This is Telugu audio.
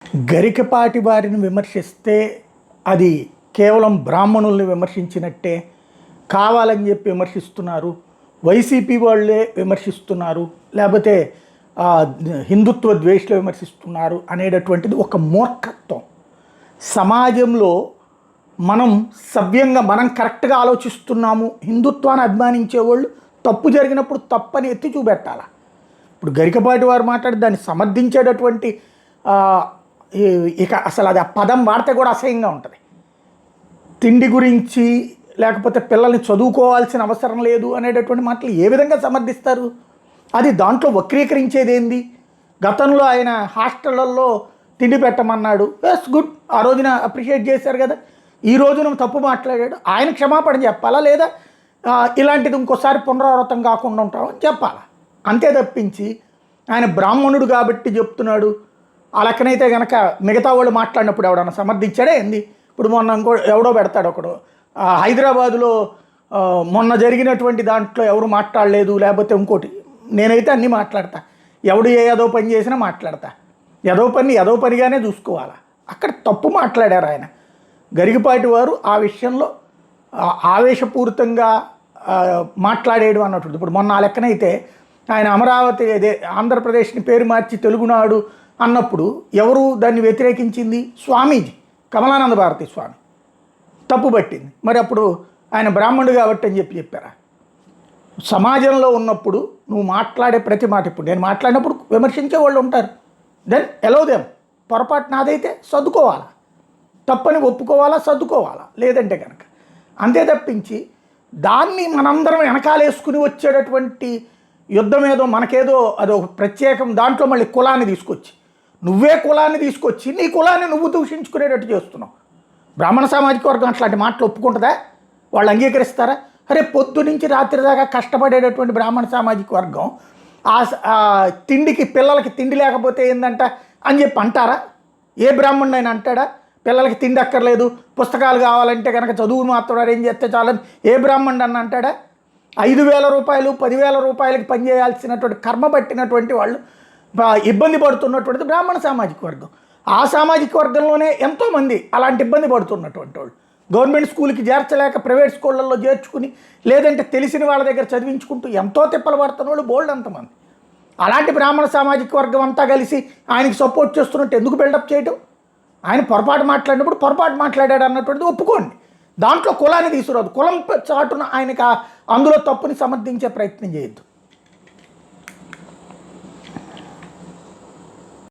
గరికపాటి వారిని విమర్శిస్తే అది కేవలం బ్రాహ్మణుల్ని విమర్శించినట్టే, కావాలని చెప్పి విమర్శిస్తున్నారు, వైసీపీ వాళ్ళే విమర్శిస్తున్నారు, లేకపోతే హిందుత్వ ద్వేషులు విమర్శిస్తున్నారు అనేటటువంటిది ఒక మూర్ఖత్వం. సమాజంలో మనం సవ్యంగా మనం కరెక్ట్గా ఆలోచిస్తున్నాము, హిందుత్వాన్ని అభిమానించేవాళ్ళు తప్పు జరిగినప్పుడు తప్పని ఎత్తి చూపెట్టాలి. ఇప్పుడు గరికపాటి వారు మాట్లాడి దాన్ని సమర్థించేటటువంటి ఇక అసలు అది ఆ పదం వాడితే కూడా అసహ్యంగా ఉంటుంది. తిండి గురించి లేకపోతే పిల్లల్ని చదువుకోవాల్సిన అవసరం లేదు అనేటటువంటి మాటలు ఏ విధంగా సమర్థిస్తారు? అది దాంట్లో వక్రీకరించేది ఏంది? గతంలో ఆయన హాస్టళ్లలో తిండి పెట్టమన్నాడు, ఎస్ గుడ్, ఆ రోజున అప్రిషియేట్ చేశారు కదా. ఈ రోజున తప్పు మాట్లాడాడు, ఆయన క్షమాపణ చెప్పాలా, లేదా ఇలాంటిది ఇంకోసారి పునరావృతం కాకుండా ఉంటామని చెప్పాలా? అంతే తప్పించి ఆయన బ్రాహ్మణుడు కాబట్టి చెప్తున్నాడు, ఆ లెక్కనైతే కనుక మిగతా వాళ్ళు మాట్లాడినప్పుడు ఎవడన్నా సమర్థించాడే ఏంది? ఇప్పుడు మొన్న ఎవడో పెడతాడు ఒకడు, హైదరాబాదులో మొన్న జరిగినటువంటి దాంట్లో ఎవరు మాట్లాడలేదు, లేకపోతే ఇంకోటి. నేనైతే అన్నీ మాట్లాడతా, ఎవడు ఏదో పని చేసినా మాట్లాడతా. ఏదో పనిగానే చూసుకోవాలా. అక్కడ తప్పు మాట్లాడారు ఆయన. గరికపాటి వారు ఆ విషయంలో ఆవేశపూరితంగా మాట్లాడేయడం అన్నట్టు. ఇప్పుడు మొన్న ఆ లెక్కనైతే ఆయన అమరావతి అదే ఆంధ్రప్రదేశ్ని పేరు మార్చి తెలుగునాడు అన్నప్పుడు ఎవరు దాన్ని వ్యతిరేకించింది? స్వామీజీ, కమలానంద భారతి స్వామి తప్పు పట్టింది. మరి అప్పుడు ఆయన బ్రాహ్మణుడు కాబట్టి అని చెప్పారా? సమాజంలో ఉన్నప్పుడు నువ్వు మాట్లాడే ప్రతి మాట, ఇప్పుడు నేను మాట్లాడినప్పుడు విమర్శించే వాళ్ళు ఉంటారు, దెన్ ఎలోదేం. పొరపాటు నాదైతే సర్దుకోవాలా, తప్పని ఒప్పుకోవాలా, సర్దుకోవాలా. లేదంటే కనుక అంతే తప్పించి దాన్ని మనందరం వెనకాలేసుకుని వచ్చేటటువంటి యుద్ధం ఏదో మనకేదో అదో ప్రత్యేకం, దాంట్లో మళ్ళీ కులాన్ని తీసుకొచ్చి నువ్వే కులాన్ని తీసుకొచ్చి నీ కులాన్ని నువ్వు దూషించుకునేటట్టు చేస్తున్నావు. బ్రాహ్మణ సామాజిక వర్గం అట్లాంటి మాటలు ఒప్పుకుంటుందా? వాళ్ళు అంగీకరిస్తారా? అరే పొద్దు నుంచి రాత్రి దాకా కష్టపడేటటువంటి బ్రాహ్మణ సామాజిక వర్గం తిండికి, పిల్లలకి తిండి లేకపోతే ఏందంట అని చెప్పి అంటారా? ఏ బ్రాహ్మణుడు అయినా అంటాడా? పిల్లలకి తిండి అక్కర్లేదు, పుస్తకాలు కావాలంటే కనుక చదువు మాత్రం అరేంజ్ చేస్తే చాలని ఏ బ్రాహ్మణుడు అన్న అంటాడా? 5,000 రూపాయలు 10,000 రూపాయలకి పనిచేయాల్సినటువంటి కర్మ పట్టినటువంటి వాళ్ళు ఇబ్బంది పడుతున్నటువంటిది బ్రాహ్మణ సామాజిక వర్గం. ఆ సామాజిక వర్గంలోనే ఎంతోమంది అలాంటి ఇబ్బంది పడుతున్నటువంటి వాళ్ళు గవర్నమెంట్ స్కూల్కి చేర్చలేక ప్రైవేట్ స్కూళ్ళల్లో చేర్చుకుని, లేదంటే తెలిసిన వాళ్ళ దగ్గర చదివించుకుంటూ ఎంతో తిప్పలు పడుతున్న వాళ్ళు బోల్డ్ అంతమంది. అలాంటి బ్రాహ్మణ సామాజిక వర్గం అంతా కలిసి ఆయనకి సపోర్ట్ చేస్తున్నట్టు ఎందుకు బిల్డప్ చేయటం? ఆయన పొరపాటు మాట్లాడినప్పుడు పొరపాటు మాట్లాడాడు అన్నటువంటిది ఒప్పుకోండి, దాంట్లో కులాన్ని తీసుకురాదు. కులం చాటున ఆయనకి అందులో తప్పుని సమర్థించే ప్రయత్నం చేయొద్దు.